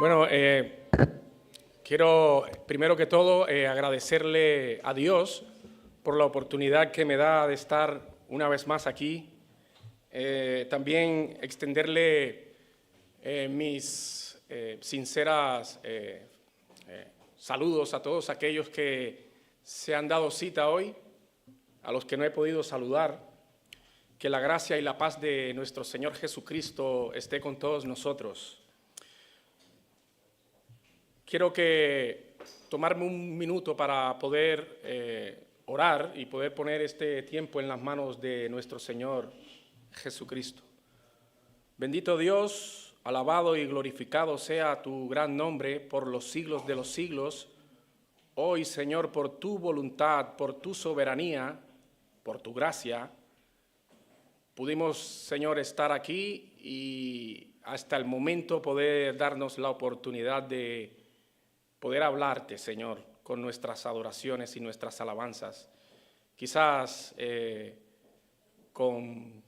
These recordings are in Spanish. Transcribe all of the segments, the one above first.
Bueno, quiero primero que todo agradecerle a Dios por la oportunidad que me da de estar una vez más aquí. También extenderle mis sinceras saludos a todos aquellos que se han dado cita hoy, a los que no he podido saludar. Que la gracia y la paz de nuestro Señor Jesucristo esté con todos nosotros. Quiero tomarme un minuto para poder orar y poder poner este tiempo en las manos de nuestro Señor Jesucristo. Bendito Dios, alabado y glorificado sea tu gran nombre por los siglos de los siglos. Hoy, Señor, por tu voluntad, por tu soberanía, por tu gracia, pudimos, Señor, estar aquí y hasta el momento poder darnos la oportunidad de poder hablarte, Señor, con nuestras adoraciones y nuestras alabanzas. Quizás con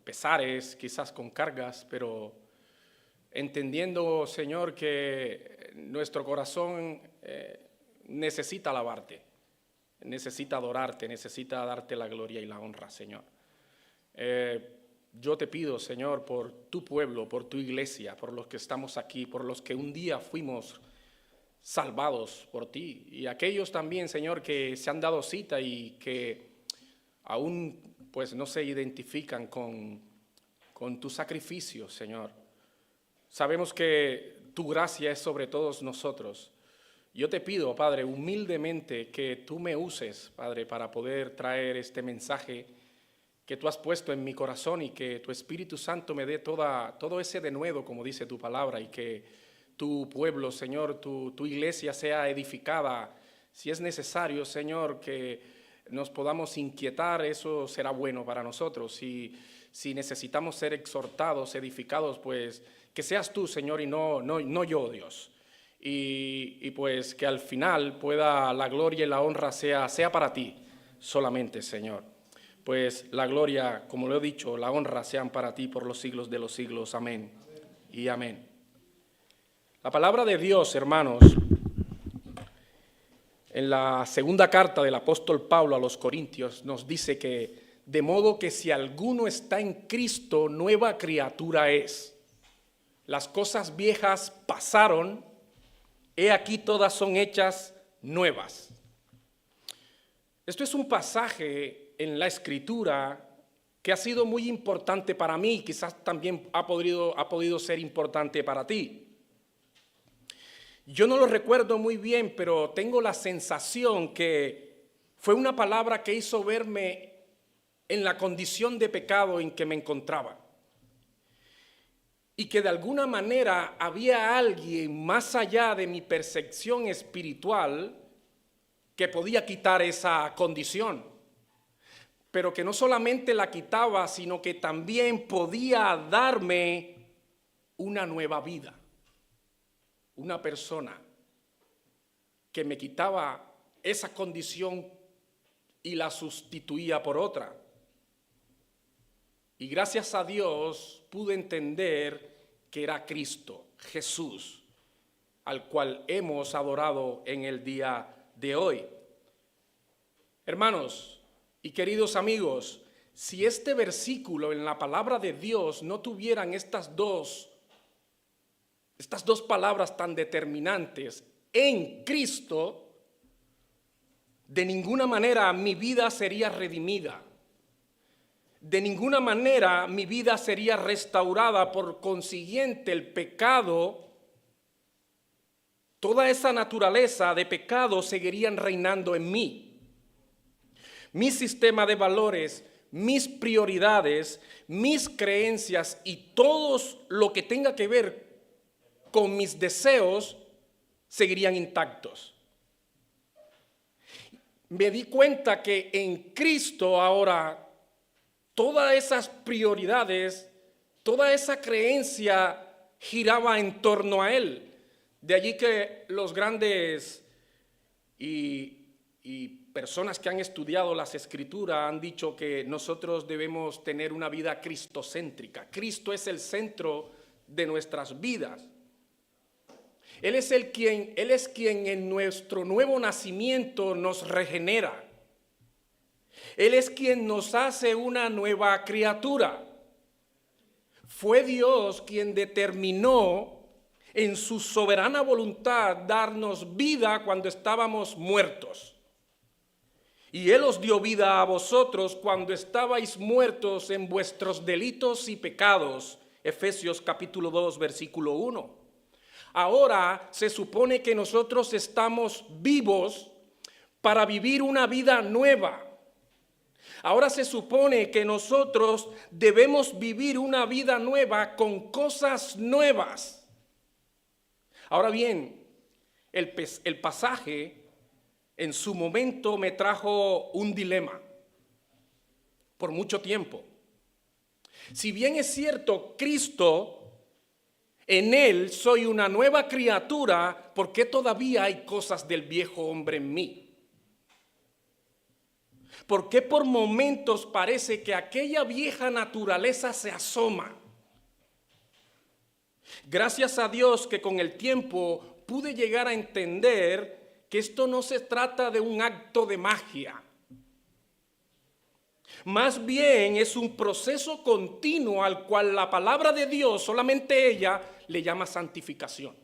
pesares, quizás con cargas, pero entendiendo, Señor, que nuestro corazón necesita alabarte, necesita adorarte, necesita darte la gloria y la honra, Señor. Yo te pido, Señor, por tu pueblo, por tu iglesia, por los que estamos aquí, por los que un día fuimos salvados por ti, y aquellos también, Señor, que se han dado cita y que aún pues no se identifican con tu sacrificio, Señor. Sabemos que tu gracia es sobre todos nosotros. Yo te pido, Padre, humildemente que tú me uses, Padre, para poder traer este mensaje que tú has puesto en mi corazón y que tu Espíritu Santo me dé todo ese denuedo, como dice tu palabra, y que tu pueblo, Señor, tu iglesia sea edificada. Si es necesario, Señor, que nos podamos inquietar, eso será bueno para nosotros. Si necesitamos ser exhortados, edificados, pues que seas tú, Señor, y no yo, Dios. Y pues que al final pueda la gloria y la honra sea para ti solamente, Señor. Pues la gloria, como lo he dicho, la honra sean para ti por los siglos de los siglos. Amén y amén. La palabra de Dios, hermanos, en la segunda carta del apóstol Pablo a los Corintios nos dice que de modo que si alguno está en Cristo, nueva criatura es. Las cosas viejas pasaron, he aquí todas son hechas nuevas. Esto es un pasaje en la Escritura que ha sido muy importante para mí, quizás también ha podido ser importante para ti. Yo no lo recuerdo muy bien, pero tengo la sensación que fue una palabra que hizo verme en la condición de pecado en que me encontraba. Y que de alguna manera había alguien más allá de mi percepción espiritual que podía quitar esa condición. Pero que no solamente la quitaba, sino que también podía darme una nueva vida. Una persona que me quitaba esa condición y la sustituía por otra. Y gracias a Dios pude entender que era Cristo, Jesús, al cual hemos adorado en el día de hoy. Hermanos y queridos amigos, si este versículo en la palabra de Dios no tuvieran estas dos palabras tan determinantes, en Cristo, de ninguna manera mi vida sería redimida. De ninguna manera mi vida sería restaurada. Por consiguiente, el pecado, toda esa naturaleza de pecado seguirían reinando en mí. Mi sistema de valores, mis prioridades, mis creencias y todo lo que tenga que ver con mis deseos seguirían intactos. Me di cuenta que en Cristo ahora todas esas prioridades, toda esa creencia giraba en torno a Él. De allí que los grandes y personas que han estudiado las Escrituras han dicho que nosotros debemos tener una vida cristocéntrica. Cristo es el centro de nuestras vidas. Él es quien en nuestro nuevo nacimiento nos regenera. Él es quien nos hace una nueva criatura. Fue Dios quien determinó en su soberana voluntad darnos vida cuando estábamos muertos. Y Él os dio vida a vosotros cuando estabais muertos en vuestros delitos y pecados. Efesios capítulo 2, versículo 1. Ahora se supone que nosotros estamos vivos para vivir una vida nueva. Ahora se supone que nosotros debemos vivir una vida nueva con cosas nuevas. Ahora bien, el pasaje en su momento me trajo un dilema por mucho tiempo. Si bien es cierto, Cristo, en Él soy una nueva criatura, ¿por qué todavía hay cosas del viejo hombre en mí? ¿Por qué por momentos parece que aquella vieja naturaleza se asoma? Gracias a Dios que con el tiempo pude llegar a entender que esto no se trata de un acto de magia. Más bien es un proceso continuo al cual la palabra de Dios, solamente ella, le llama santificación.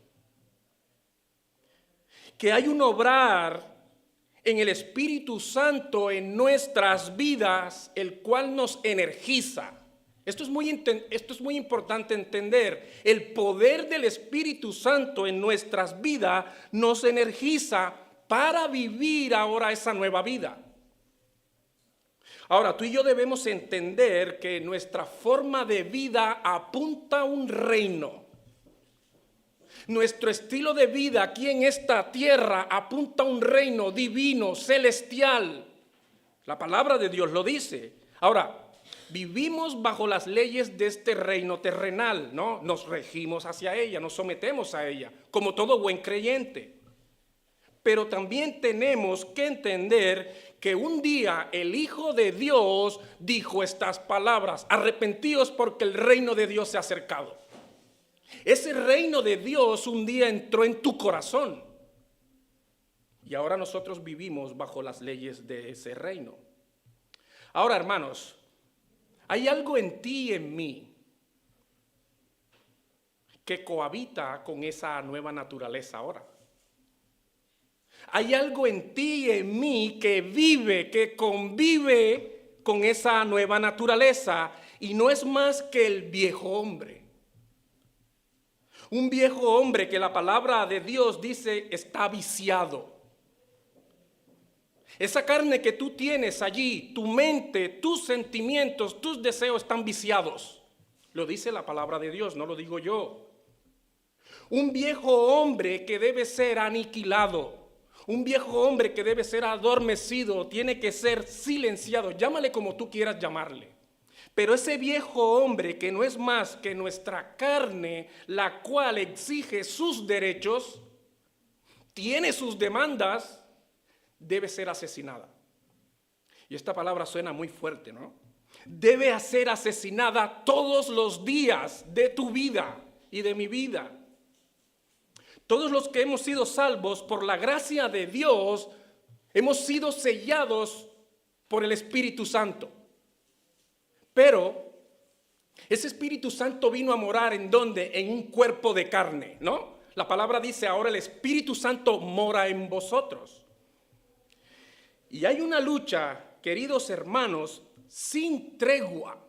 Que hay un obrar en el Espíritu Santo en nuestras vidas, el cual nos energiza. Esto es muy importante entender. El poder del Espíritu Santo en nuestras vidas nos energiza para vivir ahora esa nueva vida. Ahora, tú y yo debemos entender que nuestra forma de vida apunta a un reino. Nuestro estilo de vida aquí en esta tierra apunta a un reino divino, celestial. La palabra de Dios lo dice. Ahora, vivimos bajo las leyes de este reino terrenal, ¿no? Nos regimos hacia ella, nos sometemos a ella, como todo buen creyente. Pero también tenemos que entender que un día el Hijo de Dios dijo estas palabras: arrepentíos porque el reino de Dios se ha acercado. Ese reino de Dios un día entró en tu corazón. Y ahora nosotros vivimos bajo las leyes de ese reino. Ahora, hermanos, hay algo en ti y en mí que cohabita con esa nueva naturaleza ahora. Hay algo en ti y en mí que vive, que convive con esa nueva naturaleza, y no es más que el viejo hombre. Un viejo hombre que la palabra de Dios dice está viciado. Esa carne que tú tienes allí, tu mente, tus sentimientos, tus deseos están viciados. Lo dice la palabra de Dios, no lo digo yo. Un viejo hombre que debe ser aniquilado. Un viejo hombre que debe ser adormecido, tiene que ser silenciado. Llámale como tú quieras llamarle. Pero ese viejo hombre que no es más que nuestra carne, la cual exige sus derechos, tiene sus demandas, debe ser asesinada. Y esta palabra suena muy fuerte, ¿no? Debe ser asesinada todos los días de tu vida y de mi vida. Todos los que hemos sido salvos por la gracia de Dios, hemos sido sellados por el Espíritu Santo. Pero ese Espíritu Santo vino a morar ¿en dónde? En un cuerpo de carne, ¿no? La palabra dice ahora el Espíritu Santo mora en vosotros. Y hay una lucha, queridos hermanos, sin tregua.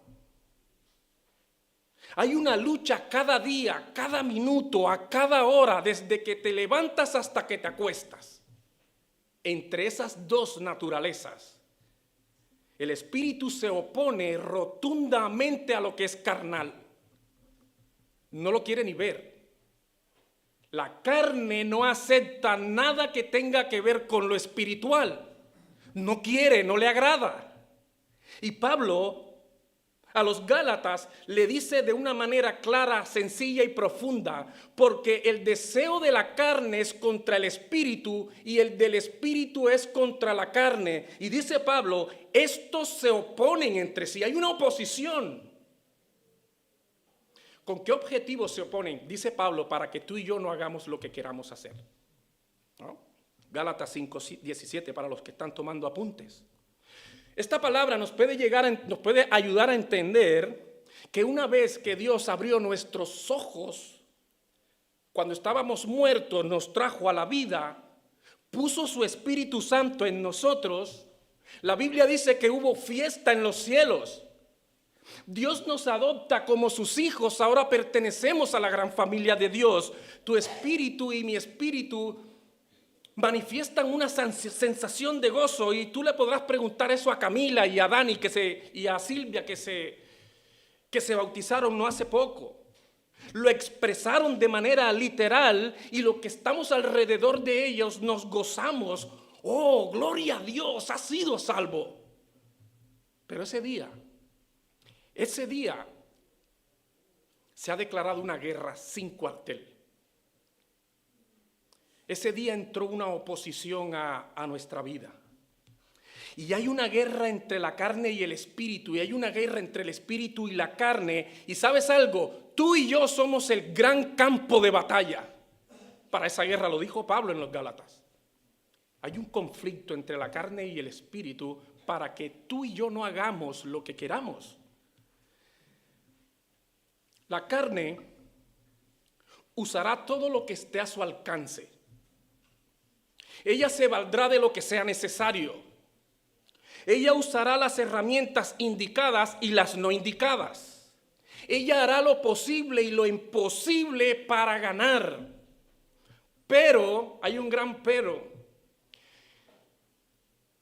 Hay una lucha cada día, cada minuto, a cada hora, desde que te levantas hasta que te acuestas. Entre esas dos naturalezas, el espíritu se opone rotundamente a lo que es carnal. No lo quiere ni ver. La carne no acepta nada que tenga que ver con lo espiritual. No quiere, no le agrada. Y Pablo a los Gálatas le dice de una manera clara, sencilla y profunda: porque el deseo de la carne es contra el espíritu y el del espíritu es contra la carne. Y dice Pablo, estos se oponen entre sí, hay una oposición. ¿Con qué objetivos se oponen? Dice Pablo, para que tú y yo no hagamos lo que queramos hacer, ¿no? Gálatas 5:17 para los que están tomando apuntes. Esta palabra nos puede ayudar a entender que una vez que Dios abrió nuestros ojos, cuando estábamos muertos, nos trajo a la vida, puso su Espíritu Santo en nosotros. La Biblia dice que hubo fiesta en los cielos. Dios nos adopta como sus hijos, ahora pertenecemos a la gran familia de Dios. Tu espíritu y mi espíritu manifiestan una sensación de gozo, y tú le podrás preguntar eso a Camila y a Dani y a Silvia que se bautizaron no hace poco. Lo expresaron de manera literal, y lo que estamos alrededor de ellos nos gozamos. Oh, gloria a Dios, has sido salvo. Pero ese día se ha declarado una guerra sin cuartel. Ese día entró una oposición a nuestra vida. Y hay una guerra entre la carne y el espíritu, y hay una guerra entre el espíritu y la carne. Y ¿sabes algo? Tú y yo somos el gran campo de batalla para esa guerra, lo dijo Pablo en los Gálatas. Hay un conflicto entre la carne y el espíritu para que tú y yo no hagamos lo que queramos. La carne usará todo lo que esté a su alcance. Ella se valdrá de lo que sea necesario. Ella usará las herramientas indicadas y las no indicadas. Ella hará lo posible y lo imposible para ganar. Pero, hay un gran pero.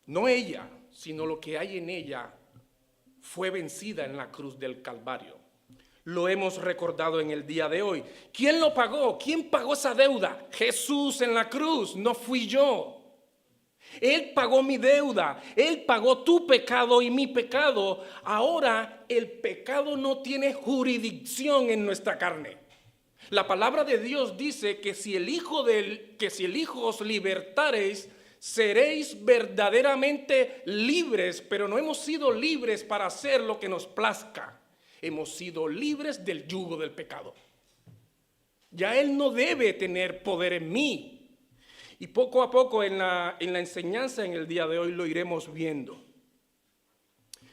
No ella, sino lo que hay en ella fue vencida en la cruz del Calvario. Lo hemos recordado en el día de hoy. ¿Quién lo pagó? ¿Quién pagó esa deuda? Jesús en la cruz, no fui yo. Él pagó mi deuda, Él pagó tu pecado y mi pecado. Ahora el pecado no tiene jurisdicción en nuestra carne. La palabra de Dios dice que si el Hijo os libertareis, seréis verdaderamente libres, pero no hemos sido libres para hacer lo que nos plazca. Hemos sido libres del yugo del pecado. Ya Él no debe tener poder en mí. Y poco a poco en la enseñanza en el día de hoy lo iremos viendo.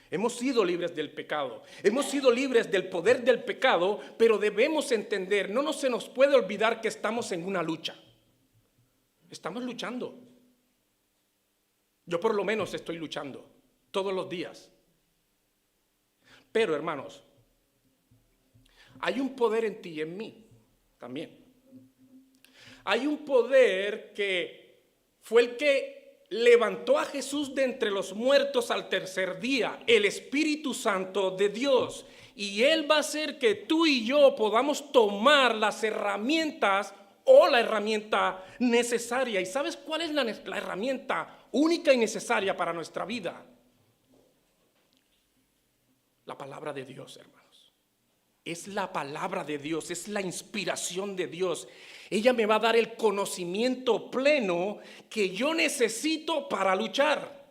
Hemos sido libres del pecado. Hemos sido libres del poder del pecado, pero debemos entender, no se nos puede olvidar que estamos en una lucha. Estamos luchando. Yo por lo menos estoy luchando todos los días. Pero hermanos, hay un poder en ti y en mí también. Hay un poder que fue el que levantó a Jesús de entre los muertos al tercer día, el Espíritu Santo de Dios. Y Él va a hacer que tú y yo podamos tomar las herramientas o la herramienta necesaria. ¿Y sabes cuál es la herramienta única y necesaria para nuestra vida? La palabra de Dios, hermanos. Es la palabra de Dios, es la inspiración de Dios. Ella me va a dar el conocimiento pleno que yo necesito para luchar.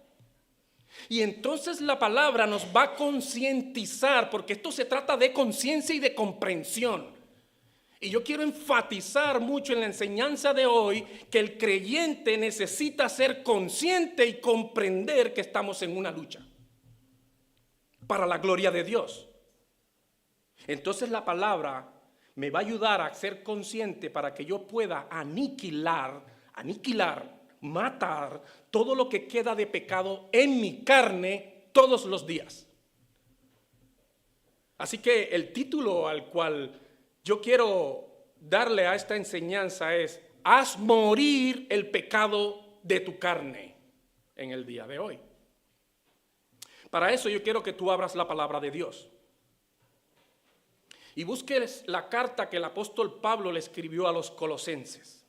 Y entonces la palabra nos va a concientizar, porque esto se trata de conciencia y de comprensión. Y yo quiero enfatizar mucho en la enseñanza de hoy que el creyente necesita ser consciente y comprender que estamos en una lucha para la gloria de Dios. Entonces la palabra me va a ayudar a ser consciente para que yo pueda aniquilar, matar todo lo que queda de pecado en mi carne todos los días. Así que el título al cual yo quiero darle a esta enseñanza es: haz morir el pecado de tu carne en el día de hoy. Para eso yo quiero que tú abras la palabra de Dios y busques la carta que el apóstol Pablo le escribió a los colosenses.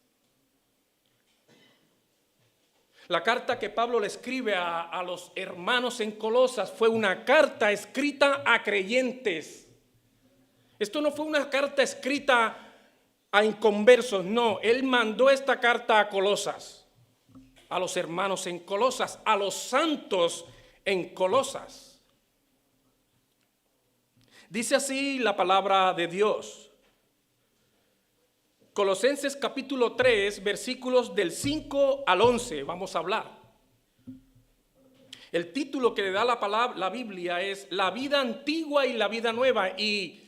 La carta que Pablo le escribe a los hermanos en Colosas fue una carta escrita a creyentes. Esto no fue una carta escrita a inconversos, no. Él mandó esta carta a Colosas, a los hermanos en Colosas, a los santos en Colosas. Dice así la palabra de Dios. Colosenses capítulo 3, versículos del 5 al 11, vamos a hablar. El título que le da la Biblia es La vida antigua y la vida nueva, y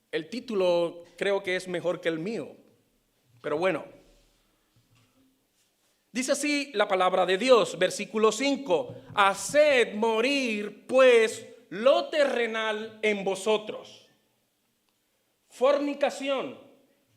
el título creo que es mejor que el mío, pero bueno. Dice así la palabra de Dios, versículo 5, haced morir pues lo terrenal en vosotros: fornicación,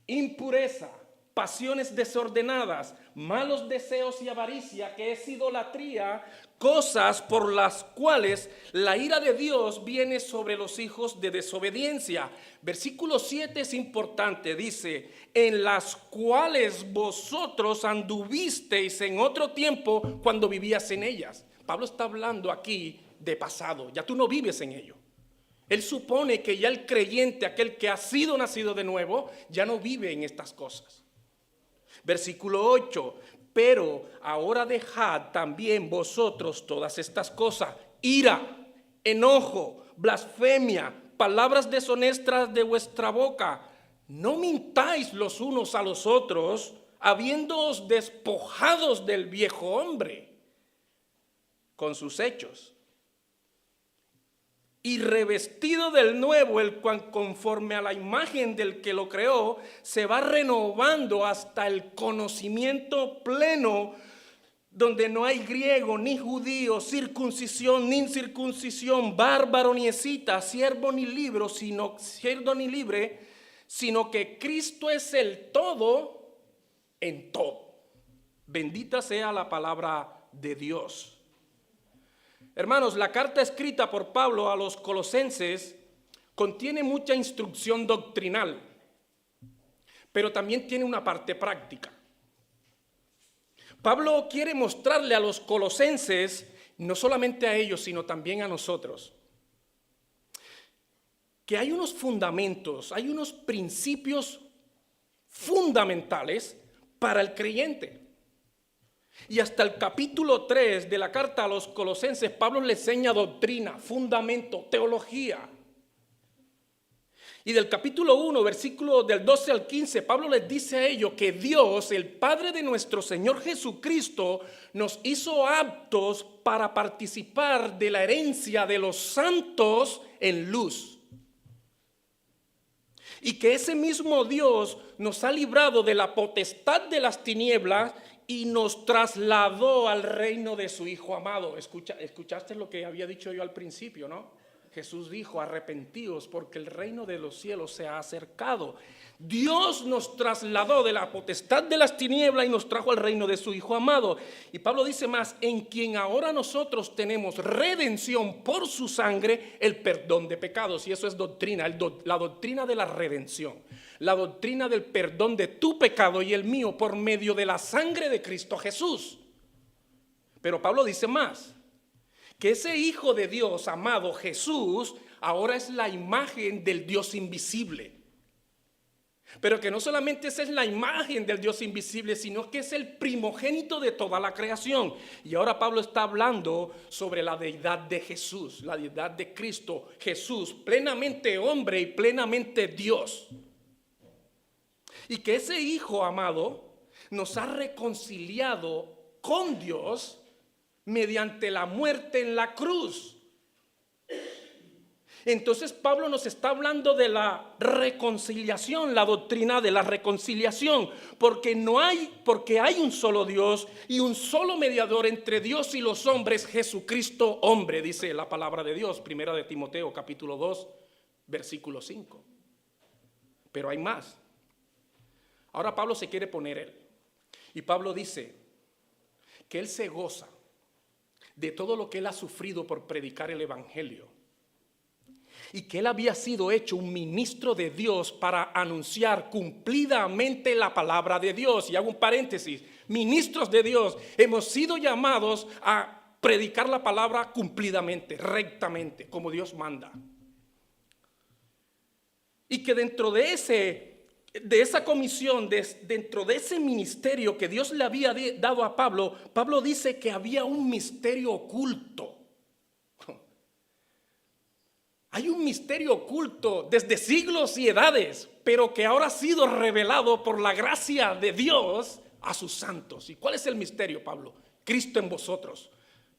impureza, pasiones desordenadas, malos deseos y avaricia, que es idolatría, cosas por las cuales la ira de Dios viene sobre los hijos de desobediencia. Versículo 7 es importante, dice, en las cuales vosotros anduvisteis en otro tiempo cuando vivías en ellas. Pablo está hablando aquí de pasado, ya tú no vives en ello. Él supone que ya el creyente, aquel que ha sido nacido de nuevo, ya no vive en estas cosas. Versículo 8, pero ahora dejad también vosotros todas estas cosas: ira, enojo, blasfemia, palabras deshonestas de vuestra boca. No mintáis los unos a los otros, habiéndoos despojados del viejo hombre con sus hechos, y revestido del nuevo, el cual conforme a la imagen del que lo creó, se va renovando hasta el conocimiento pleno, donde no hay griego ni judío, circuncisión ni incircuncisión, bárbaro ni escita, siervo ni libre, sino que Cristo es el todo en todo. Bendita sea la palabra de Dios. Hermanos, la carta escrita por Pablo a los colosenses contiene mucha instrucción doctrinal, pero también tiene una parte práctica. Pablo quiere mostrarle a los colosenses, no solamente a ellos, sino también a nosotros, que hay unos fundamentos, hay unos principios fundamentales para el creyente. Y hasta el capítulo 3 de la carta a los colosenses, Pablo le enseña doctrina, fundamento, teología. Y del capítulo 1, versículo del 12 al 15, Pablo les dice a ellos que Dios, el Padre de nuestro Señor Jesucristo, nos hizo aptos para participar de la herencia de los santos en luz. Y que ese mismo Dios nos ha librado de la potestad de las tinieblas y nos trasladó al reino de su Hijo amado. Escuchaste lo que había dicho yo al principio, ¿no? Jesús dijo: arrepentíos porque el reino de los cielos se ha acercado. Dios nos trasladó de la potestad de las tinieblas y nos trajo al reino de su Hijo amado. Y Pablo dice más: en quien ahora nosotros tenemos redención por su sangre, el perdón de pecados. Y eso es doctrina, la doctrina de la redención, la doctrina del perdón de tu pecado y el mío por medio de la sangre de Cristo Jesús. Pero Pablo dice más: que ese Hijo de Dios amado, Jesús, ahora es la imagen del Dios invisible. Pero que no solamente esa es la imagen del Dios invisible, sino que es el primogénito de toda la creación. Y ahora Pablo está hablando sobre la deidad de Jesús, la deidad de Cristo Jesús, plenamente hombre y plenamente Dios. Y que ese Hijo amado nos ha reconciliado con Dios mediante la muerte en la cruz. Entonces Pablo nos está hablando de la reconciliación, la doctrina de la reconciliación, porque hay un solo Dios y un solo mediador entre Dios y los hombres, Jesucristo hombre, dice la palabra de Dios, primera de Timoteo capítulo 2, versículo 5. Pero hay más. Ahora Pablo se quiere poner él, y Pablo dice que él se goza de todo lo que él ha sufrido por predicar el evangelio, y que él había sido hecho un ministro de Dios para anunciar cumplidamente la palabra de Dios. Y hago un paréntesis: ministros de Dios hemos sido llamados a predicar la palabra cumplidamente, rectamente, como Dios manda. Y que dentro de esa comisión, dentro de ese ministerio que Dios le había dado a Pablo, Pablo dice que había un misterio oculto. Hay un misterio oculto desde siglos y edades, pero que ahora ha sido revelado por la gracia de Dios a sus santos. ¿Y cuál es el misterio, Pablo? Cristo en vosotros,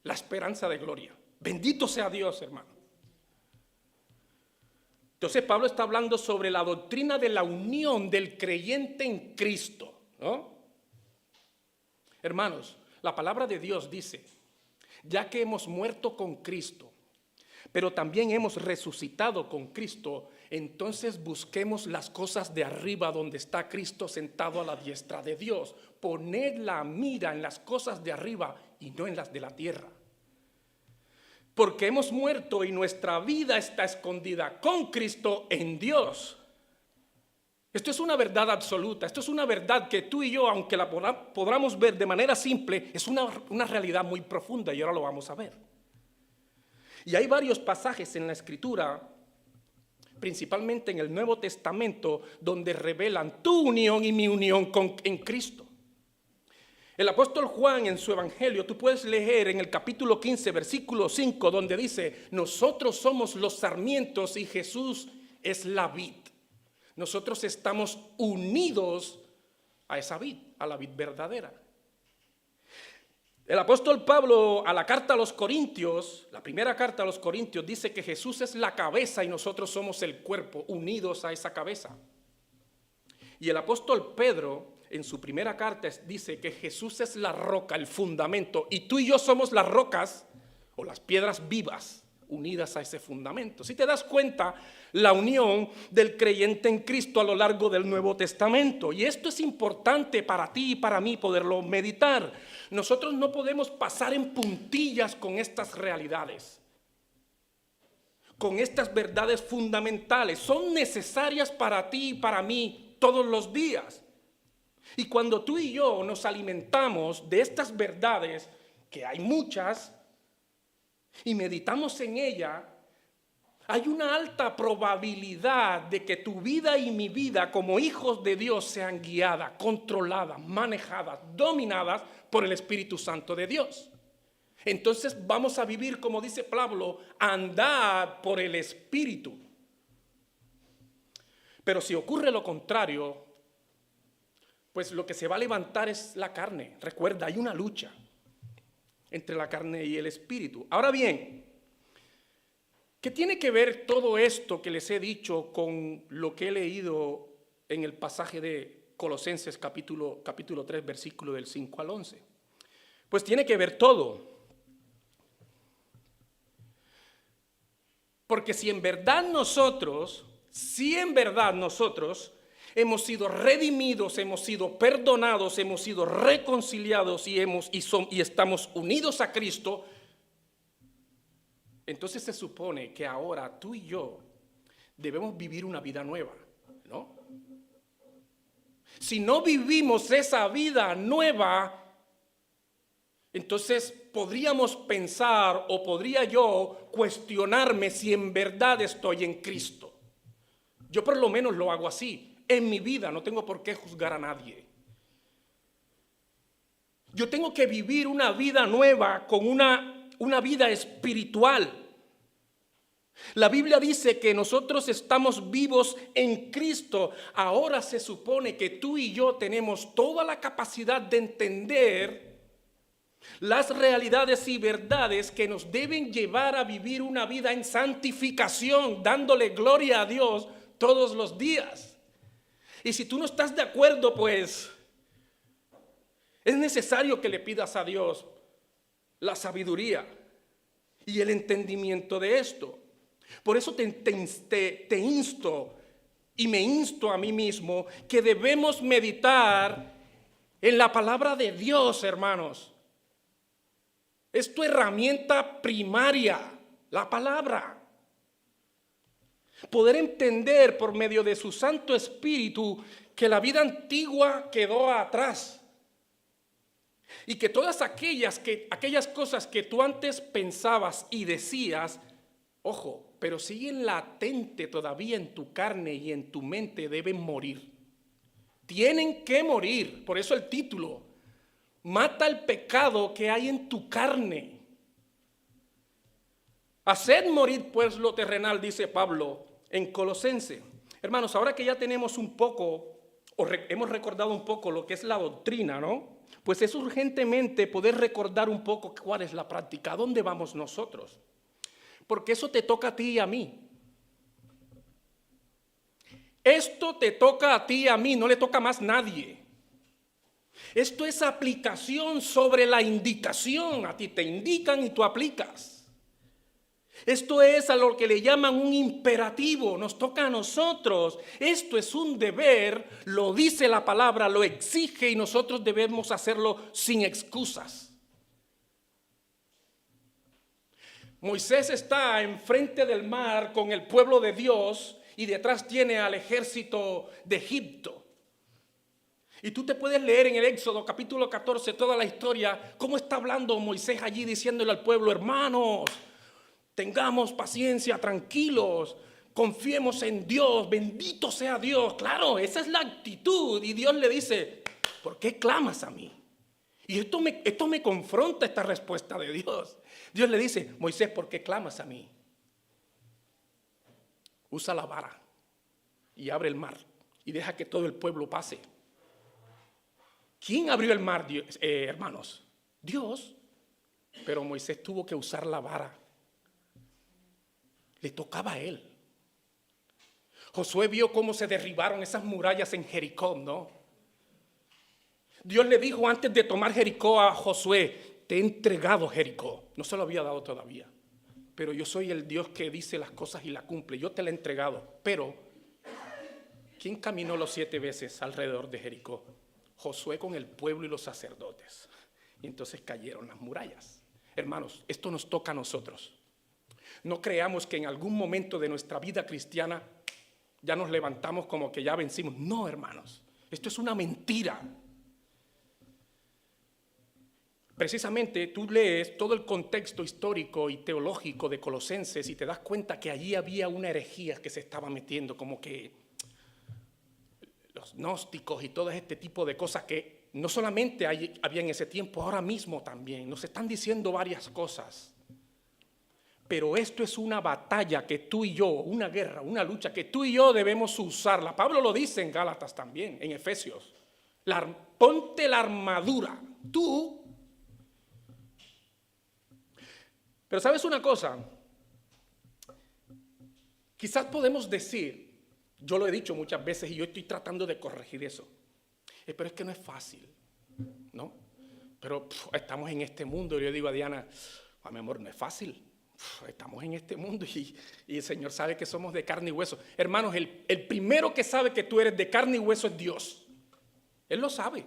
la esperanza de gloria. Bendito sea Dios, hermano. Entonces Pablo está hablando sobre la doctrina de la unión del creyente en Cristo, ¿no? Hermanos, la palabra de Dios dice, ya que hemos muerto con Cristo, pero también hemos resucitado con Cristo, entonces busquemos las cosas de arriba donde está Cristo sentado a la diestra de Dios. Poned la mira en las cosas de arriba y no en las de la tierra. Porque hemos muerto y nuestra vida está escondida con Cristo en Dios. Esto es una verdad absoluta, esto es una verdad que tú y yo, aunque la podamos ver de manera simple, es una realidad muy profunda y ahora lo vamos a ver. Y hay varios pasajes en la Escritura, principalmente en el Nuevo Testamento, donde revelan tu unión y mi unión en Cristo. El apóstol Juan en su evangelio, tú puedes leer en el capítulo 15, versículo 5, donde dice, nosotros somos los sarmientos y Jesús es la vid. Nosotros estamos unidos a esa vid, a la vid verdadera. El apóstol Pablo a la carta a los Corintios, la primera carta a los Corintios, dice que Jesús es la cabeza y nosotros somos el cuerpo, unidos a esa cabeza. Y el apóstol Pedro en su primera carta dice que Jesús es la roca, el fundamento, y tú y yo somos las rocas o las piedras vivas unidas a ese fundamento. Si te das cuenta, la unión del creyente en Cristo a lo largo del Nuevo Testamento. Y esto es importante para ti y para mí poderlo meditar. Nosotros no podemos pasar en puntillas con estas realidades, con estas verdades fundamentales. Son necesarias para ti y para mí todos los días. Y cuando tú y yo nos alimentamos de estas verdades, que hay muchas, y meditamos en ella, hay una alta probabilidad de que tu vida y mi vida como hijos de Dios sean guiadas, controladas, manejadas, dominadas por el Espíritu Santo de Dios. Entonces vamos a vivir, como dice Pablo, andad por el Espíritu. Pero si ocurre lo contrario, pues lo que se va a levantar es la carne. Recuerda, hay una lucha entre la carne y el espíritu. Ahora bien, ¿qué tiene que ver todo esto que les he dicho con lo que he leído en el pasaje de Colosenses capítulo 3, versículo del 5 al 11? Pues tiene que ver todo. Porque si en verdad nosotros hemos sido redimidos, hemos sido perdonados, hemos sido reconciliados y estamos unidos a Cristo, entonces se supone que ahora tú y yo debemos vivir una vida nueva, ¿no? Si no vivimos esa vida nueva, entonces podríamos pensar o podría yo cuestionarme si en verdad estoy en Cristo. Yo por lo menos lo hago así. En mi vida no tengo por qué juzgar a nadie. Yo tengo que vivir una vida nueva con una vida espiritual. La Biblia dice que nosotros estamos vivos en Cristo. Ahora se supone que tú y yo tenemos toda la capacidad de entender las realidades y verdades que nos deben llevar a vivir una vida en santificación, dándole gloria a Dios todos los días. Y si tú no estás de acuerdo, pues es necesario que le pidas a Dios la sabiduría y el entendimiento de esto. Por eso te insto y me insto a mí mismo que debemos meditar en la palabra de Dios, hermanos. Es tu herramienta primaria, la palabra. Poder entender por medio de su Santo Espíritu que la vida antigua quedó atrás y que todas aquellas cosas que tú antes pensabas y decías, ojo, pero siguen latente todavía en tu carne y en tu mente, deben morir. Tienen que morir. Por eso el título, mata el pecado que hay en tu carne. Haced morir pues lo terrenal, dice Pablo en Colosense. Hermanos, ahora que ya tenemos un poco, hemos recordado un poco lo que es la doctrina, ¿no? Pues es urgentemente poder recordar un poco cuál es la práctica, a dónde vamos nosotros. Porque eso te toca a ti y a mí. Esto te toca a ti y a mí, no le toca más a nadie. Esto es aplicación sobre la indicación. A ti te indican y tú aplicas. Esto es a lo que le llaman un imperativo, nos toca a nosotros. Esto es un deber, lo dice la palabra, lo exige y nosotros debemos hacerlo sin excusas. Moisés está enfrente del mar con el pueblo de Dios y detrás tiene al ejército de Egipto. Y tú te puedes leer en el Éxodo capítulo 14 toda la historia, cómo está hablando Moisés allí diciéndole al pueblo: hermanos, tengamos paciencia, tranquilos, confiemos en Dios, bendito sea Dios. Claro, esa es la actitud. Y Dios le dice: ¿por qué clamas a mí? Y esto me confronta, esta respuesta de Dios. Dios le dice: Moisés, ¿por qué clamas a mí? Usa la vara y abre el mar y deja que todo el pueblo pase. ¿Quién abrió el mar, hermanos? Dios. Pero Moisés tuvo que usar la vara. Le tocaba a él. Josué vio cómo se derribaron esas murallas en Jericó, ¿no? Dios le dijo antes de tomar Jericó a Josué: te he entregado Jericó. No se lo había dado todavía. Pero yo soy el Dios que dice las cosas y las cumple. Yo te la he entregado. Pero, ¿quién caminó los 7 veces alrededor de Jericó? Josué con el pueblo y los sacerdotes. Y entonces cayeron las murallas. Hermanos, esto nos toca a nosotros. No creamos que en algún momento de nuestra vida cristiana ya nos levantamos como que ya vencimos. No, hermanos, esto es una mentira. Precisamente tú lees todo el contexto histórico y teológico de Colosenses y te das cuenta que allí había una herejía que se estaba metiendo, como que los gnósticos y todo este tipo de cosas que no solamente había en ese tiempo, ahora mismo también. Nos están diciendo varias cosas. Pero esto es una batalla que tú y yo, una guerra, una lucha que tú y yo debemos usarla. Pablo lo dice en Gálatas también, en Efesios. Ponte la armadura, tú. Pero ¿sabes una cosa? Quizás podemos decir, yo lo he dicho muchas veces y yo estoy tratando de corregir eso, pero es que no es fácil, ¿no? Pero estamos en este mundo y yo digo a Diana: mi amor, no es fácil. Estamos en este mundo y el Señor sabe que somos de carne y hueso. Hermanos, el primero que sabe que tú eres de carne y hueso es Dios. Él lo sabe.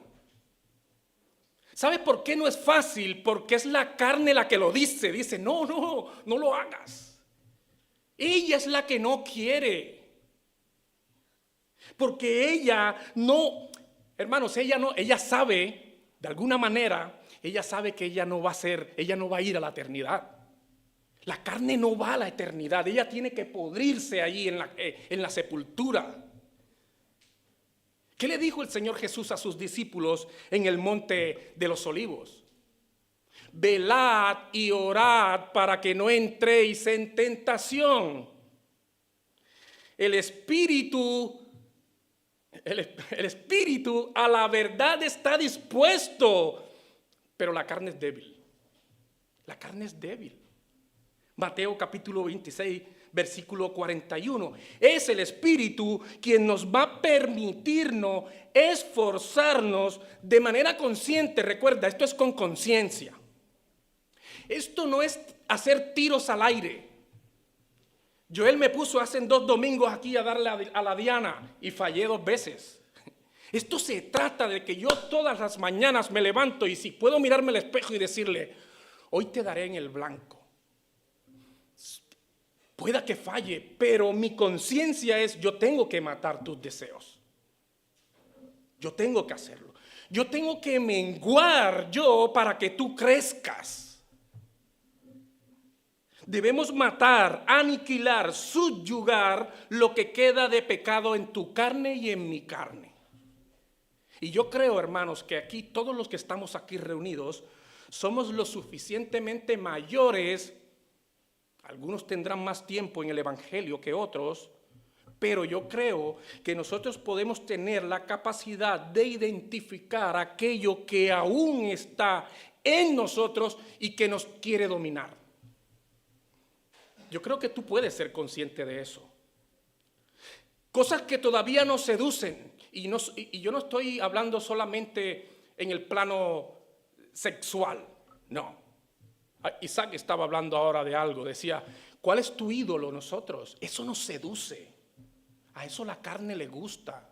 ¿Sabes por qué no es fácil? Porque es la carne la que lo dice. Dice: no lo hagas. Ella es la que no quiere. Porque ella no, hermanos, ella sabe, de alguna manera, ella sabe que ella no va a ir a la eternidad. La carne no va a la eternidad, ella tiene que podrirse allí en la sepultura. ¿Qué le dijo el Señor Jesús a sus discípulos en el monte de los olivos? Velad y orad para que no entréis en tentación. El espíritu a la verdad está dispuesto, pero la carne es débil. La carne es débil. Mateo capítulo 26, versículo 41. Es el Espíritu quien nos va a permitirnos esforzarnos de manera consciente. Recuerda, esto es con conciencia. Esto no es hacer tiros al aire. Joel me puso hace 2 domingos aquí a darle a la Diana y fallé 2 veces. Esto se trata de que yo todas las mañanas me levanto y si puedo mirarme al espejo y decirle: hoy te daré en el blanco. Pueda que falle, pero mi conciencia es: yo tengo que matar tus deseos. Yo tengo que hacerlo. Yo tengo que menguar yo para que tú crezcas. Debemos matar, aniquilar, subyugar lo que queda de pecado en tu carne y en mi carne. Y yo creo, hermanos, que aquí todos los que estamos aquí reunidos somos lo suficientemente mayores Algunos tendrán más tiempo en el Evangelio que otros, pero yo creo que nosotros podemos tener la capacidad de identificar aquello que aún está en nosotros y que nos quiere dominar. Yo creo que tú puedes ser consciente de eso. Cosas que todavía nos seducen, y yo no estoy hablando solamente en el plano sexual, no. Isaac estaba hablando ahora de algo, decía, ¿cuál es tu ídolo nosotros? Eso nos seduce, a eso la carne le gusta,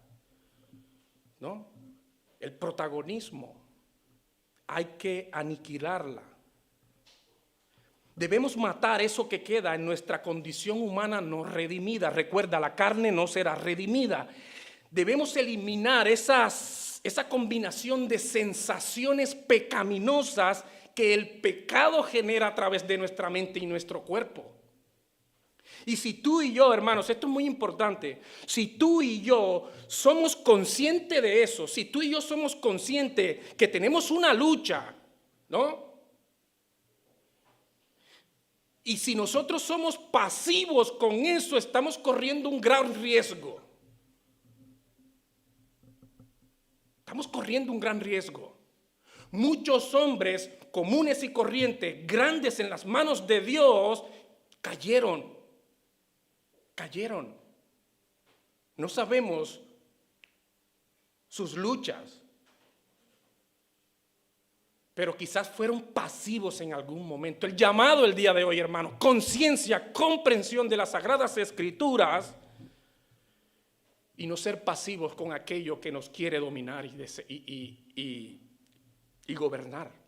¿no? El protagonismo, hay que aniquilarla. Debemos matar eso que queda en nuestra condición humana no redimida. Recuerda, la carne no será redimida. Debemos eliminar esa combinación de sensaciones pecaminosas que el pecado genera a través de nuestra mente y nuestro cuerpo. Y si tú y yo, hermanos, esto es muy importante, si tú y yo somos conscientes de eso, si tú y yo somos conscientes que tenemos una lucha, ¿no? Y si nosotros somos pasivos con eso, estamos corriendo un gran riesgo. Estamos corriendo un gran riesgo. Muchos hombres comunes y corrientes, grandes en las manos de Dios, cayeron. No sabemos sus luchas, pero quizás fueron pasivos en algún momento. El llamado el día de hoy, hermano, conciencia, comprensión de las Sagradas Escrituras y no ser pasivos con aquello que nos quiere dominar y gobernar.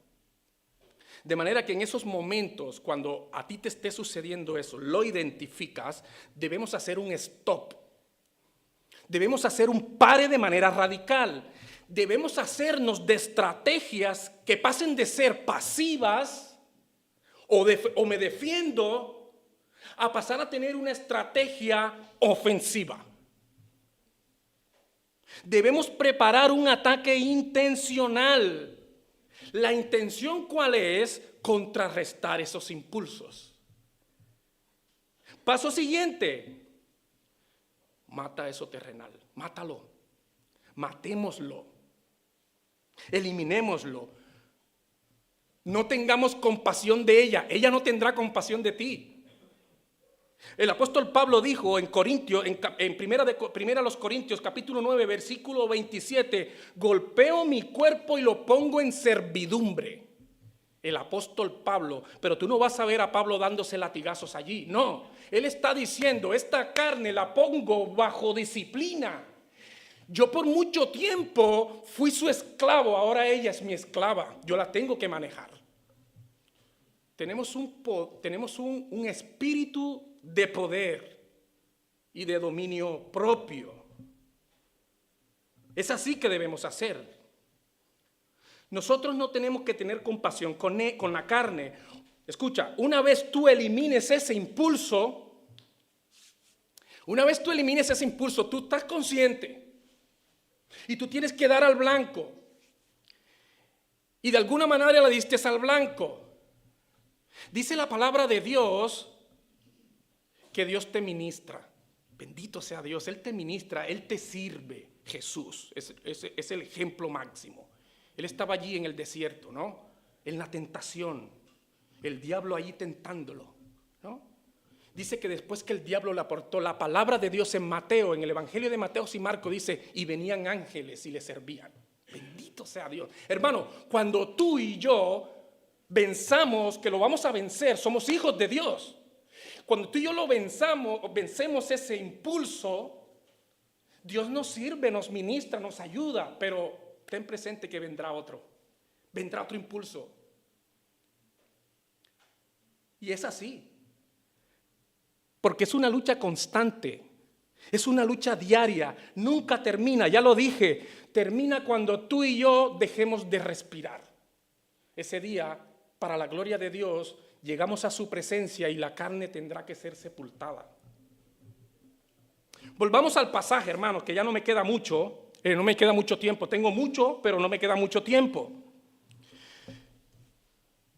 De manera que en esos momentos, cuando a ti te esté sucediendo eso, lo identificas, debemos hacer un stop. Debemos hacer un pare de manera radical. Debemos hacernos de estrategias que pasen de ser pasivas o me defiendo a pasar a tener una estrategia ofensiva. Debemos preparar un ataque intencional. La intención, ¿cuál es? Contrarrestar esos impulsos. Paso siguiente. Mata eso terrenal. Mátalo. Matémoslo. Eliminémoslo. No tengamos compasión de ella. Ella no tendrá compasión de ti. El apóstol Pablo dijo en primera los Corintios, capítulo 9, versículo 27, golpeo mi cuerpo y lo pongo en servidumbre. El apóstol Pablo, pero tú no vas a ver a Pablo dándose latigazos allí. No, él está diciendo, esta carne la pongo bajo disciplina. Yo por mucho tiempo fui su esclavo, ahora ella es mi esclava. Yo la tengo que manejar. Tenemos un espíritu de poder y de dominio propio. Es así que debemos hacer. Nosotros no tenemos que tener compasión con la carne. Escucha, una vez tú elimines ese impulso, tú estás consciente y tú tienes que dar al blanco. Y de alguna manera le diste al blanco. Dice la palabra de Dios que Dios te ministra. Bendito sea Dios, Él te ministra, Él te sirve. Jesús es el ejemplo máximo. Él estaba allí en el desierto, ¿no? En la tentación, el diablo allí tentándolo, ¿no? Dice que después que el diablo le aportó la palabra de Dios en Mateo, en el Evangelio de Mateo y Marco, dice, y venían ángeles y le servían. Bendito sea Dios. Hermano, cuando tú y yo venzamos, que lo vamos a vencer, somos hijos de Dios. Cuando tú y yo lo vencemos ese impulso, Dios nos sirve, nos ministra, nos ayuda, pero ten presente que vendrá otro impulso. Y es así, porque es una lucha constante, es una lucha diaria, nunca termina, ya lo dije, termina cuando tú y yo dejemos de respirar. Ese día, para la gloria de Dios, llegamos a su presencia y la carne tendrá que ser sepultada. Volvamos al pasaje, hermanos, que ya no me queda mucho, tiempo. Tengo mucho, pero no me queda mucho tiempo.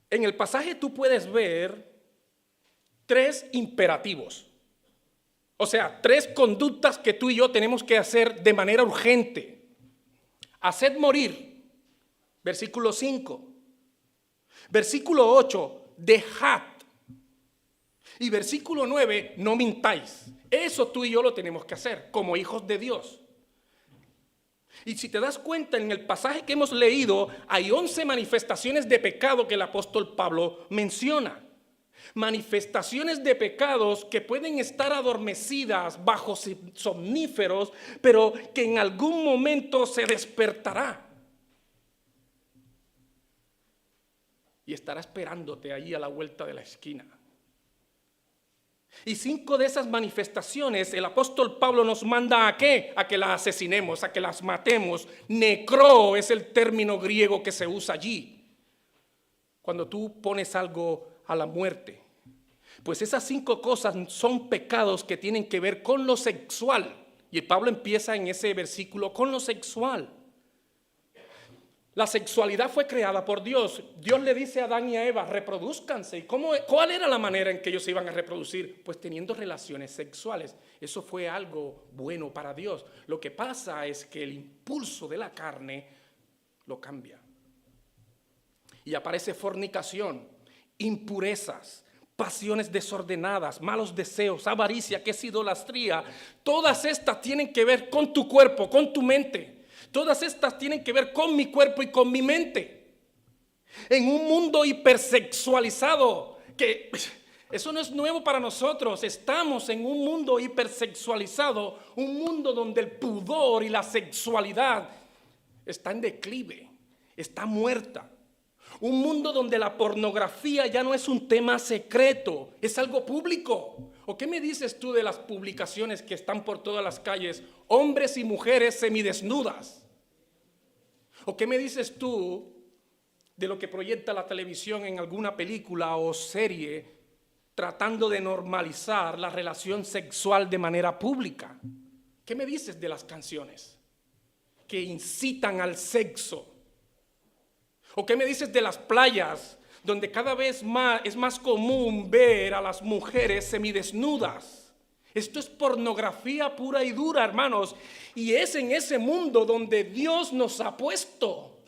En el pasaje tú puedes ver 3 imperativos. O sea, 3 conductas que tú y yo tenemos que hacer de manera urgente. Haced morir, versículo 5. Versículo 8, dejad. Y versículo 9, no mintáis. Eso tú y yo lo tenemos que hacer como hijos de Dios. Y si te das cuenta, en el pasaje que hemos leído, hay 11 manifestaciones de pecado que el apóstol Pablo menciona. Manifestaciones de pecados que pueden estar adormecidas bajo somníferos, pero que en algún momento se despertará. Y estará esperándote allí a la vuelta de la esquina. Y 5 de esas manifestaciones el apóstol Pablo nos manda ¿a qué? A que las asesinemos, a que las matemos. Necró es el término griego que se usa allí. Cuando tú pones algo a la muerte. Pues esas 5 cosas son pecados que tienen que ver con lo sexual. Y Pablo empieza en ese versículo con lo sexual. La sexualidad fue creada por Dios. Dios le dice a Adán y a Eva, reproduzcanse. ¿Y cuál era la manera en que ellos se iban a reproducir? Pues teniendo relaciones sexuales. Eso fue algo bueno para Dios. Lo que pasa es que el impulso de la carne lo cambia. Y aparece fornicación, impurezas, pasiones desordenadas, malos deseos, avaricia, que es idolatría. Todas estas tienen que ver con tu cuerpo, con tu mente. Todas estas tienen que ver con mi cuerpo y con mi mente. En un mundo hipersexualizado, que eso no es nuevo para nosotros. Estamos en un mundo hipersexualizado, un mundo donde el pudor y la sexualidad está en declive, está muerta. Un mundo donde la pornografía ya no es un tema secreto, es algo público. ¿O qué me dices tú de las publicaciones que están por todas las calles? Hombres y mujeres semidesnudas. ¿O qué me dices tú de lo que proyecta la televisión en alguna película o serie tratando de normalizar la relación sexual de manera pública? ¿Qué me dices de las canciones que incitan al sexo? ¿O qué me dices de las playas donde cada vez más es más común ver a las mujeres semidesnudas? Esto es pornografía pura y dura, hermanos. Y es en ese mundo donde Dios nos ha puesto.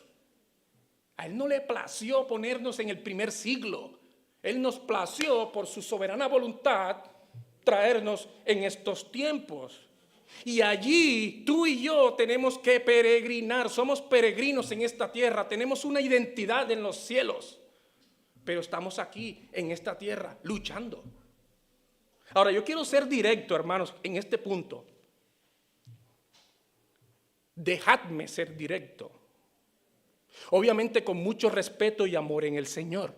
A Él no le plació ponernos en el primer siglo. Él nos plació por su soberana voluntad traernos en estos tiempos. Y allí tú y yo tenemos que peregrinar. Somos peregrinos en esta tierra. Tenemos una identidad en los cielos. Pero estamos aquí en esta tierra luchando. Ahora, yo quiero ser directo, hermanos, en este punto. Dejadme ser directo. Obviamente con mucho respeto y amor en el Señor.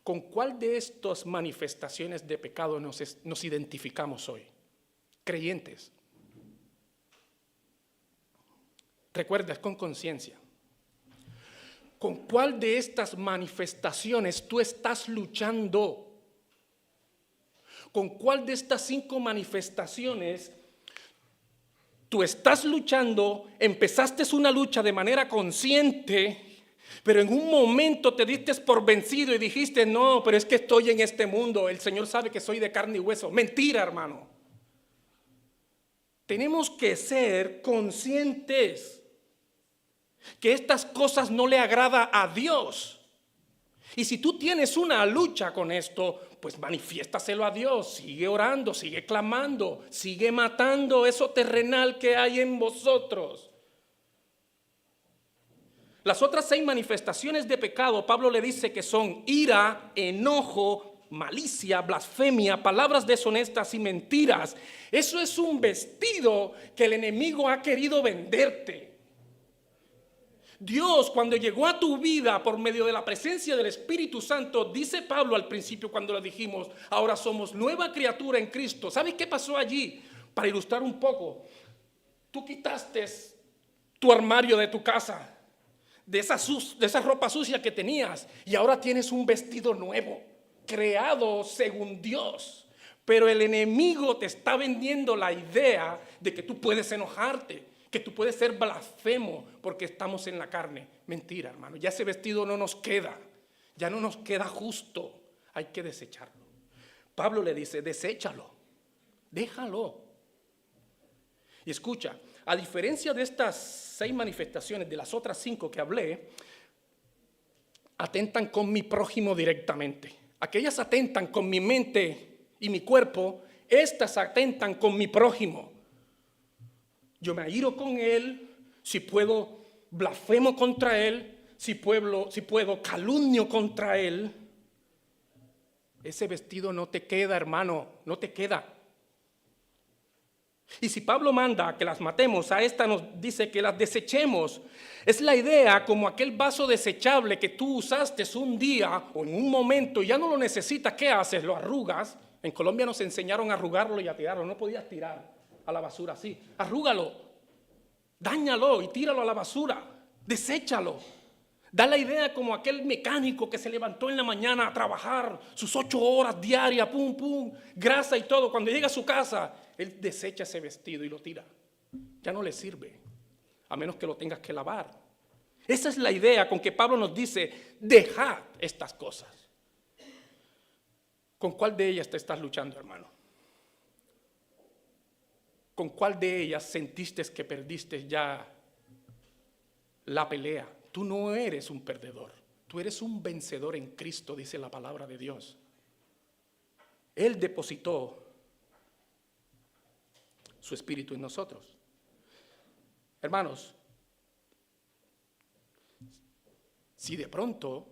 ¿Con cuál de estas manifestaciones de pecado nos identificamos hoy? Creyentes. Recuerda, es con conciencia. ¿Con cuál de estas manifestaciones tú estás luchando? ¿Con cuál de estas 5 manifestaciones tú estás luchando? Empezaste una lucha de manera consciente, pero en un momento te diste por vencido y dijiste, no, pero es que estoy en este mundo, el Señor sabe que soy de carne y hueso. Mentira, hermano. Tenemos que ser conscientes que estas cosas no le agrada a Dios. Y si tú tienes una lucha con esto, pues manifiéstaselo a Dios. Sigue orando, sigue clamando, sigue matando eso terrenal que hay en vosotros. Las otras 6 manifestaciones de pecado, Pablo le dice que son ira, enojo, malicia, blasfemia, palabras deshonestas y mentiras. Eso es un vestido que el enemigo ha querido venderte. Dios, cuando llegó a tu vida por medio de la presencia del Espíritu Santo, dice Pablo al principio cuando lo dijimos, ahora somos nueva criatura en Cristo. ¿Sabes qué pasó allí? Para ilustrar un poco, tú quitaste tu armario de tu casa, de esa ropa sucia que tenías, y ahora tienes un vestido nuevo, creado según Dios. Pero el enemigo te está vendiendo la idea de que tú puedes enojarte, que tú puedes ser blasfemo porque estamos en la carne. Mentira, hermano, ya ese vestido no nos queda, ya no nos queda justo. hay que desecharlo. Pablo le dice, deséchalo, déjalo. Y escucha, a diferencia de estas 6 manifestaciones, de las otras 5 que hablé, atentan con mi prójimo directamente. Aquellas atentan con mi mente y mi cuerpo, estas atentan con mi prójimo. Yo me airo con él, si puedo blasfemo contra él, si puedo calumnio contra él. Ese vestido no te queda, hermano, no te queda. Y si Pablo manda que las matemos, a esta nos dice que las desechemos. Es la idea como aquel vaso desechable que tú usaste un día o en un momento y ya no lo necesitas. ¿Qué haces? Lo arrugas. En Colombia nos enseñaron a arrugarlo y a tirarlo. No podías tirar a la basura así. Arrúgalo, dáñalo y tíralo a la basura. Deséchalo. Da la idea como aquel mecánico que se levantó en la mañana a trabajar sus 8 horas diarias, pum, pum, grasa y todo. Cuando llega a su casa, él desecha ese vestido y lo tira. Ya no le sirve, a menos que lo tengas que lavar. Esa es la idea con que Pablo nos dice, dejad estas cosas. ¿Con cuál de ellas te estás luchando, hermano? ¿Con cuál de ellas sentiste que perdiste ya la pelea? Tú no eres un perdedor, tú eres un vencedor en Cristo, dice la palabra de Dios. Él depositó su espíritu en nosotros. Hermanos, si de pronto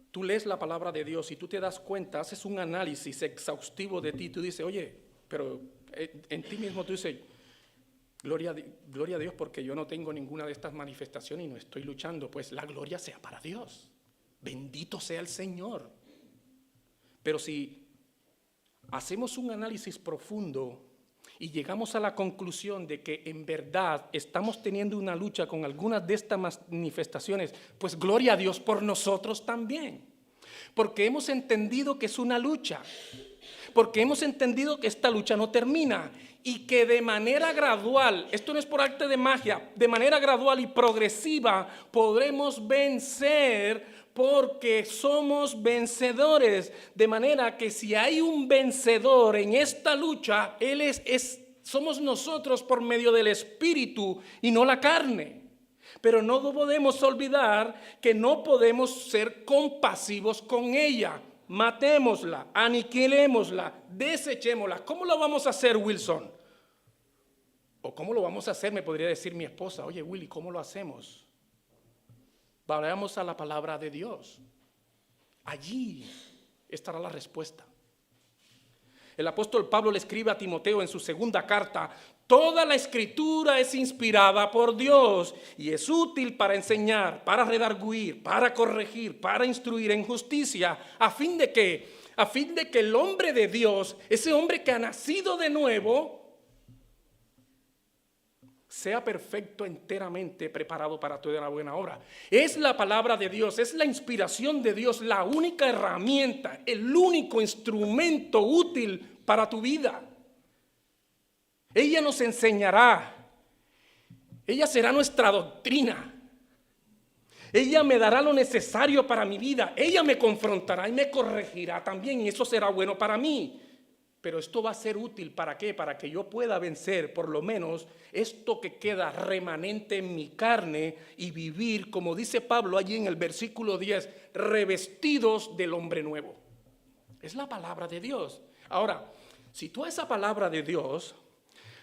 tú lees la palabra de Dios y tú te das cuenta, haces un análisis exhaustivo de ti, tú dices, oye, pero en ti mismo tú dices, gloria a Dios porque yo no tengo ninguna de estas manifestaciones y no estoy luchando. Pues la gloria sea para Dios. Bendito sea el Señor. Pero si hacemos un análisis profundo y llegamos a la conclusión de que en verdad estamos teniendo una lucha con algunas de estas manifestaciones, pues gloria a Dios por nosotros también. Porque hemos entendido que es una lucha. Porque hemos entendido que esta lucha no termina y que de manera gradual, esto no es por arte de magia, de manera gradual y progresiva podremos vencer porque somos vencedores. De manera que si hay un vencedor en esta lucha, somos nosotros por medio del Espíritu y no la carne. Pero no podemos olvidar que no podemos ser compasivos con ella. Matémosla, aniquilémosla, desechémosla. ¿Cómo lo vamos a hacer, Wilson? ¿O cómo lo vamos a hacer? Me podría decir mi esposa. Oye, Willy, ¿cómo lo hacemos? Vayamos a la palabra de Dios. Allí estará la respuesta. El apóstol Pablo le escribe a Timoteo en su segunda carta: toda la escritura es inspirada por Dios y es útil para enseñar, para redarguir, para corregir, para instruir en justicia, a fin de que el hombre de Dios, ese hombre que ha nacido de nuevo, sea perfecto, enteramente preparado para toda la buena obra. Es la palabra de Dios, es la inspiración de Dios, la única herramienta, el único instrumento útil para tu vida. Ella nos enseñará, ella será nuestra doctrina, ella me dará lo necesario para mi vida, ella me confrontará y me corregirá también, y eso será bueno para mí. Pero esto va a ser útil, ¿para qué? Para que yo pueda vencer por lo menos esto que queda remanente en mi carne y vivir, como dice Pablo allí en el versículo 10, revestidos del hombre nuevo. Es la palabra de Dios. Ahora, si tú a esa palabra de Dios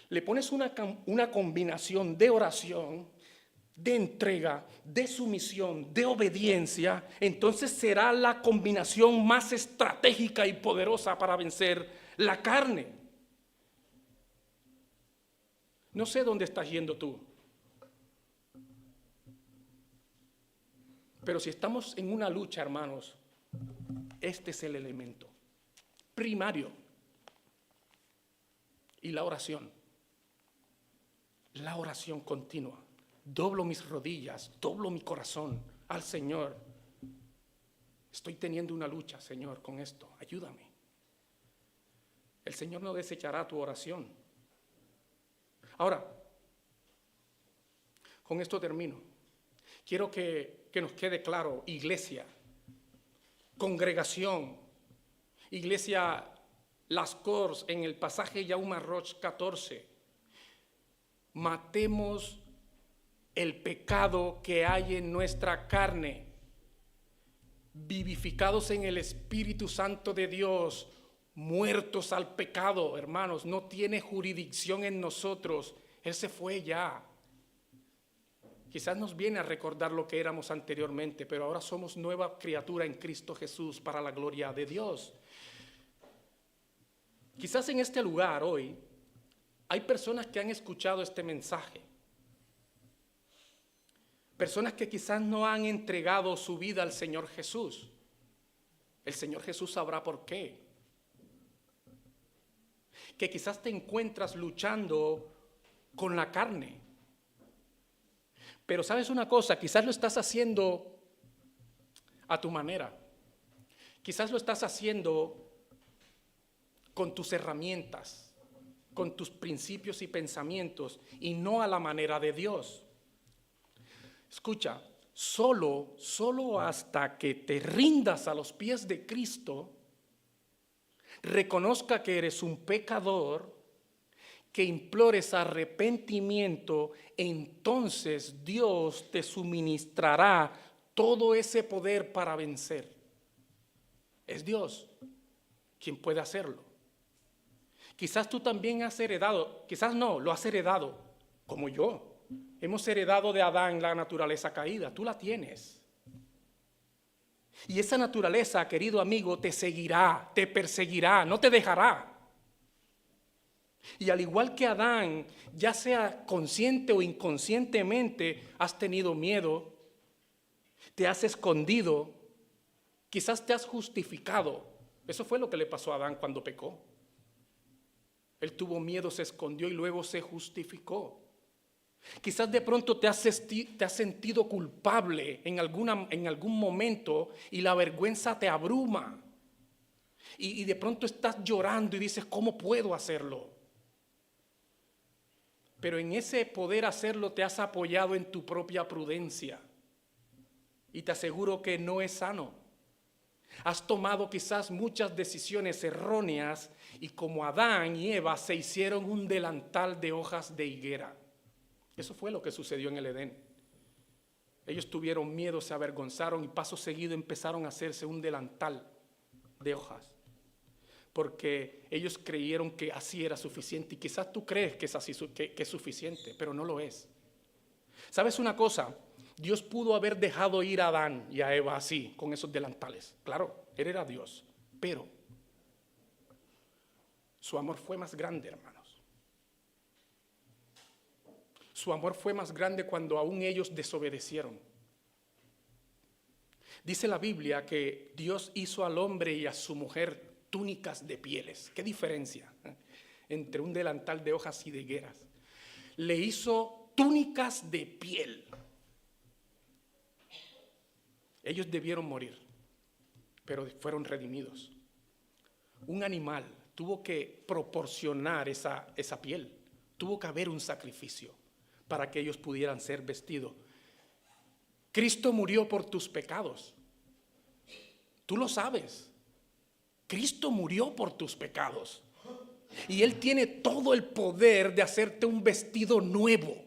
le pones una combinación de oración, de entrega, de sumisión, de obediencia, entonces será la combinación más estratégica y poderosa para vencer la carne. No sé dónde estás yendo tú, pero si estamos en una lucha, hermanos, este es el elemento primario. Y la oración continua. Doblo mis rodillas, doblo mi corazón al Señor. Estoy teniendo una lucha, Señor, con esto. Ayúdame. El Señor no desechará tu oración. Ahora, con esto termino. Quiero que nos quede claro, iglesia, congregación, iglesia Las Corts, en el pasaje Jaume Roig 14, matemos el pecado que hay en nuestra carne, vivificados en el Espíritu Santo de Dios, muertos al pecado, hermanos, no tiene jurisdicción en nosotros, Él se fue ya. Quizás nos viene a recordar lo que éramos anteriormente, pero ahora somos nueva criatura en Cristo Jesús para la gloria de Dios. Quizás en este lugar hoy hay personas que han escuchado este mensaje. Personas que quizás no han entregado su vida al Señor Jesús. El Señor Jesús sabrá por qué. Que quizás te encuentras luchando con la carne. Pero ¿sabes una cosa? Quizás lo estás haciendo a tu manera. Quizás lo estás haciendo con tus herramientas, con tus principios y pensamientos, y no a la manera de Dios. Escucha, solo hasta que te rindas a los pies de Cristo, reconozca que eres un pecador, que implores arrepentimiento, entonces Dios te suministrará todo ese poder para vencer. Es Dios quien puede hacerlo. Quizás tú también has heredado, quizás no, lo has heredado, como yo. Hemos heredado de Adán la naturaleza caída, tú la tienes. Y esa naturaleza, querido amigo, te seguirá, te perseguirá, no te dejará. Y al igual que Adán, ya sea consciente o inconscientemente, has tenido miedo, te has escondido, quizás te has justificado. Eso fue lo que le pasó a Adán cuando pecó. Él tuvo miedo, se escondió y luego se justificó. Quizás de pronto te has sentido culpable en algún momento y la vergüenza te abruma. Y de pronto estás llorando y dices, ¿cómo puedo hacerlo? Pero en ese poder hacerlo te has apoyado en tu propia prudencia. Y te aseguro que no es sano. Has tomado quizás muchas decisiones erróneas y como Adán y Eva se hicieron un delantal de hojas de higuera. Eso fue lo que sucedió en el Edén. Ellos tuvieron miedo, se avergonzaron y paso seguido empezaron a hacerse un delantal de hojas. Porque ellos creyeron que así era suficiente y quizás tú crees que es así, que es suficiente, pero no lo es. ¿Sabes una cosa? Dios pudo haber dejado ir a Adán y a Eva así, con esos delantales. Claro, Él era Dios, pero su amor fue más grande, hermanos. Su amor fue más grande cuando aún ellos desobedecieron. Dice la Biblia que Dios hizo al hombre y a su mujer túnicas de pieles. ¿Qué diferencia entre un delantal de hojas y de higueras? Le hizo túnicas de piel. Ellos debieron morir, pero fueron redimidos. Un animal tuvo que proporcionar esa piel. Tuvo que haber un sacrificio para que ellos pudieran ser vestidos. Cristo murió por tus pecados. Tú lo sabes. Cristo murió por tus pecados. Y Él tiene todo el poder de hacerte un vestido nuevo,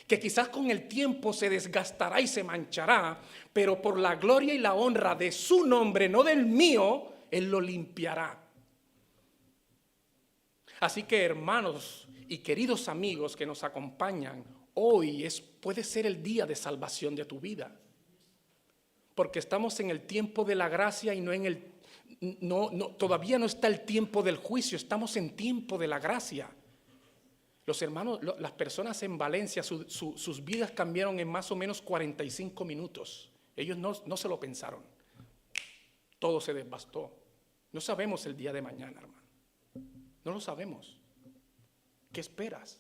que quizás con el tiempo se desgastará y se manchará, pero por la gloria y la honra de su nombre, no del mío, Él lo limpiará. Así que, hermanos y queridos amigos que nos acompañan, hoy puede ser el día de salvación de tu vida. Porque estamos en el tiempo de la gracia y todavía no está el tiempo del juicio, estamos en tiempo de la gracia. Los hermanos, las personas en Valencia, sus vidas cambiaron en más o menos 45 minutos. Ellos no se lo pensaron. Todo se devastó. No sabemos el día de mañana, hermano. No lo sabemos. ¿Qué esperas?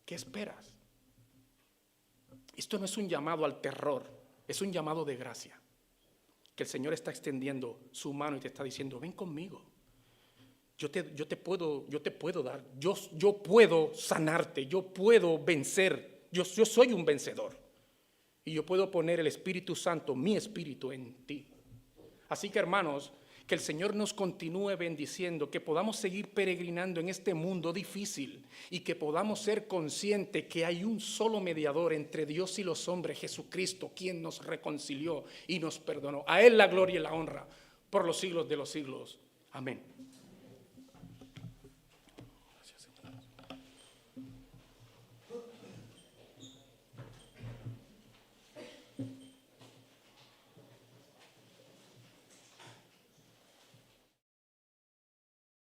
¿Qué esperas? Esto no es un llamado al terror, es un llamado de gracia. Que el Señor está extendiendo su mano y te está diciendo, ven conmigo. Yo te puedo dar, yo puedo sanarte, yo puedo vencer, yo soy un vencedor. y yo puedo poner el Espíritu Santo, mi espíritu, en ti. Así que, hermanos, que el Señor nos continúe bendiciendo, que podamos seguir peregrinando en este mundo difícil y que podamos ser conscientes que hay un solo mediador entre Dios y los hombres, Jesucristo, quien nos reconcilió y nos perdonó. A Él la gloria y la honra por los siglos de los siglos. Amén.